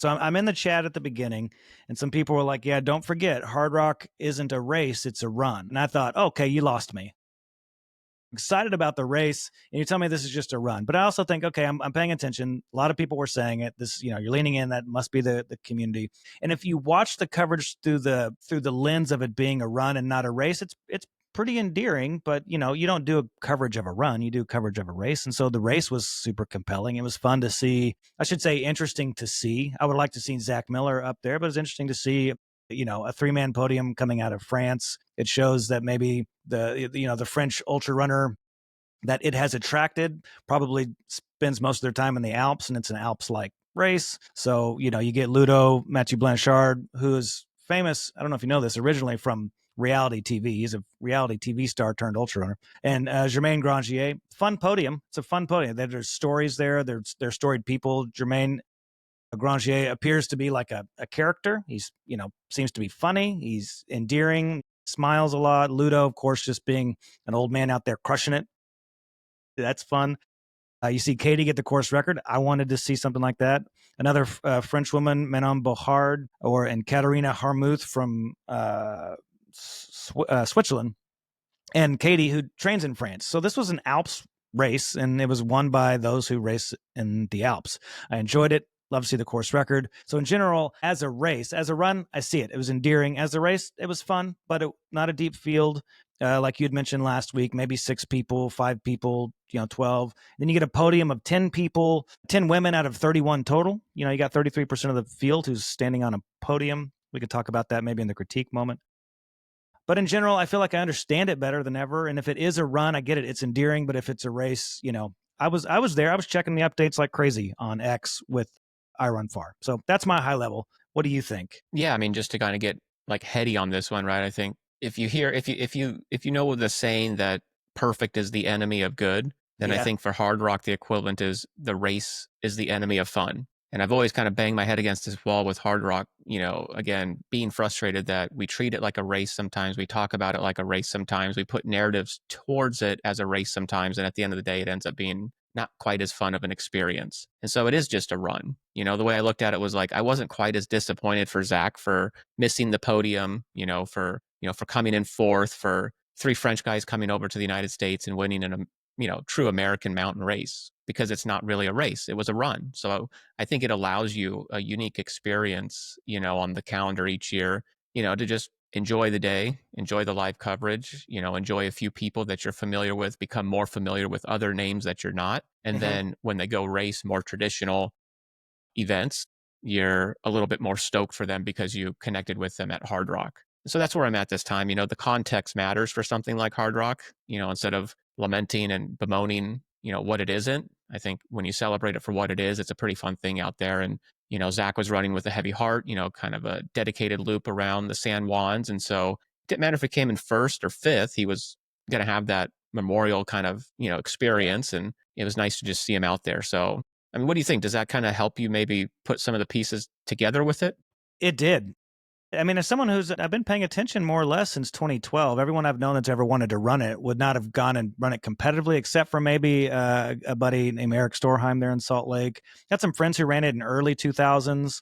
So I'm in the chat at the beginning, and some people were like, yeah, don't forget, Hardrock isn't a race, it's a run. And I thought, okay, you lost me. Excited about the race, and you tell me this is just a run. But I also think, okay, I'm paying attention. A lot of people were saying it. This, you're leaning in. That must be the community. And if you watch the coverage through the lens of it being a run and not a race, it's pretty endearing. But you don't do a coverage of a run, you do coverage of a race. And so the race was super compelling. It was fun to see. I should say interesting to see. I would like to see Zach Miller up there, but it's interesting to see a 3-man podium coming out of France. It shows that maybe the French ultra runner that it has attracted probably spends most of their time in the Alps, and it's an Alps-like race. So, you get Mathieu Blanchard, who is famous. I don't know if you know this, originally from reality TV. He's a reality TV star turned ultra runner. And Germain Grangier, fun podium. It's a fun podium. There's stories there. There's storied people. Germain Grangier appears to be like a character. He's, seems to be funny. He's endearing, smiles a lot. Ludo, of course, just being an old man out there crushing it. That's fun. You see Katie get the course record. I wanted to see something like that. Another French woman, Manon Bohard, and Katerina Harmuth from Switzerland, and Katie, who trains in France. So this was an Alps race, and it was won by those who race in the Alps. I enjoyed it. Love to see the course record. So in general, as a race, as a run, I see it. It was endearing. As a race, it was fun, but not a deep field. Like you had mentioned last week, maybe 6 people, 5 people, 12. Then you get a podium of 10 people, 10 women out of 31 total. You got 33% of the field who's standing on a podium. We could talk about that maybe in the critique moment. But in general, I feel like I understand it better than ever. And if it is a run, I get it. It's endearing. But if it's a race, I was there. I was checking the updates like crazy on X with iRunFar. So that's my high level. What do you think? Yeah, I mean, just to kind of get like heady on this one, right? I think if you know the saying that perfect is the enemy of good, then I think for Hardrock the equivalent is the race is the enemy of fun. And I've always kind of banged my head against this wall with Hardrock, again, being frustrated that we treat it like a race sometimes, we talk about it like a race sometimes, we put narratives towards it as a race sometimes, and at the end of the day it ends up being not quite as fun of an experience. And so it is just a run. The way I looked at it was like I wasn't quite as disappointed for Zach for missing the podium, for coming in 4th, for 3 French guys coming over to the United States and winning in a true American mountain race, because it's not really a race. It was a run. So I think it allows you a unique experience, on the calendar each year, to just enjoy the day, enjoy the live coverage, enjoy a few people that you're familiar with, become more familiar with other names that you're not. And then when they go race more traditional events, you're a little bit more stoked for them because you connected with them at Hardrock. So that's where I'm at this time. The context matters for something like Hardrock, instead of lamenting and bemoaning, what it isn't. I think when you celebrate it for what it is, it's a pretty fun thing out there. And, Zach was running with a heavy heart, kind of a dedicated loop around the San Juans. And so it didn't matter if he came in 1st or 5th, he was going to have that memorial kind of, experience. And it was nice to just see him out there. So, I mean, what do you think? Does that kind of help you maybe put some of the pieces together with it? It did. I mean, as someone I've been paying attention more or less since 2012, everyone I've known that's ever wanted to run it would not have gone and run it competitively, except for maybe a buddy named Eric Storheim there in Salt Lake. Got some friends who ran it in early 2000s.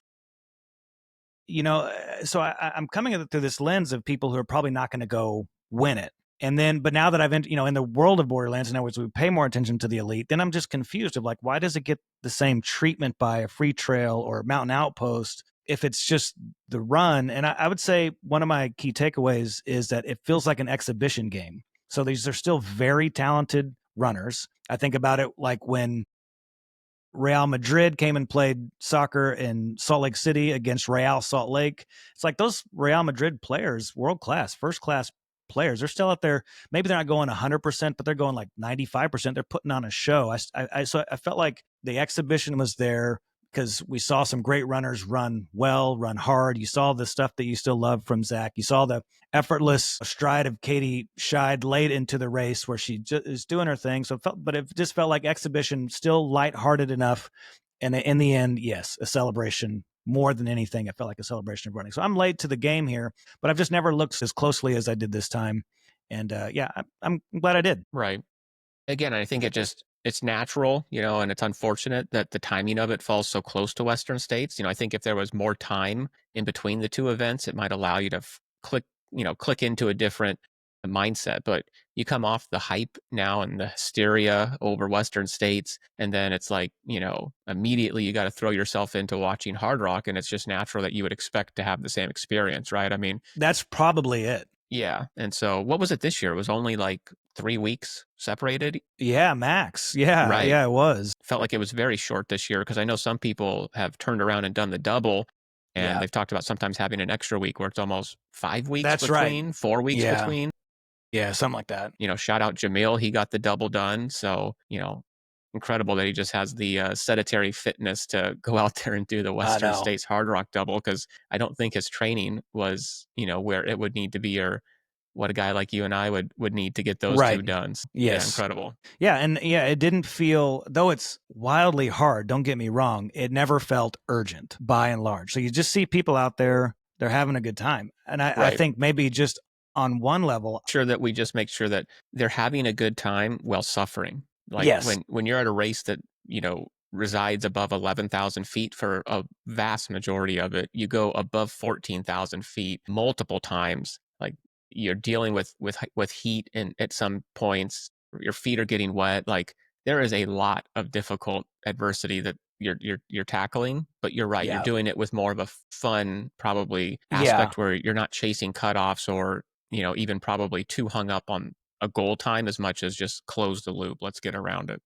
So I'm coming through this lens of people who are probably not going to go win it. But now that I've been, in the world of Borderlands, in other words, we pay more attention to the elite, then I'm just confused of like, why does it get the same treatment by a free trail or mountain outpost if it's just the run? And I would say one of my key takeaways is that it feels like an exhibition game. So these are still very talented runners. I think about it like when Real Madrid came and played soccer in Salt Lake City against Real Salt Lake. It's like those Real Madrid players, world class, first class players, they're still out there. Maybe they're not going 100%, but they're going like 95%. They're putting on a show. So I felt like the exhibition was there because we saw some great runners run well, run hard. You saw the stuff that you still love from Zach. You saw the effortless stride of Katie Scheid late into the race where she just is doing her thing. But it just felt like exhibition, still lighthearted enough. And in the end, yes, a celebration more than anything. It felt like a celebration of running. So I'm late to the game here, but I've just never looked as closely as I did this time. And I'm glad I did. Right. Again, I think it it's natural, and it's unfortunate that the timing of it falls so close to Western states. I think if there was more time in between the two events, it might allow you to click into a different mindset. But you come off the hype now and the hysteria over Western states, and then it's like, immediately you got to throw yourself into watching Hard Rock, and it's just natural that you would expect to have the same experience, right? I mean, That's probably it. yeah. And so what was it this year? It was only like 3 weeks separated. Yeah, max. Yeah, Right. yeah, it was. Felt like it was very short this year because I know some people have turned around and done the double, and Yeah, they've talked about sometimes having an extra week where it's almost 5 weeks that's right. between, 4 weeks Yeah, between. yeah, something like that. Shout out Jamil. He got the double done. So, incredible that he just has the sedentary fitness to go out there and do the I Western know. States Hard Rock double because I don't think his training was, where it would need to be or what a guy like you and I would need to get those two Right. done. Yeah, Yes. incredible. Yeah, and yeah, it didn't feel, though it's wildly hard, don't get me wrong, it never felt urgent by and large. So you just see people out there, they're having a good time. And I Right. think maybe just on one level, Sure that we just make sure that they're having a good time while suffering. Like yes, when you're at a race that, resides above 11,000 feet for a vast majority of it, you go above 14,000 feet multiple times. Like you're dealing with heat and at some points your feet are getting wet. Like there is a lot of difficult adversity that you're tackling, but you're right. You're yeah, doing it with more of a fun, probably yeah, aspect where you're not chasing cutoffs or even probably too hung up on a goal time as much as just close the loop. Let's get around it.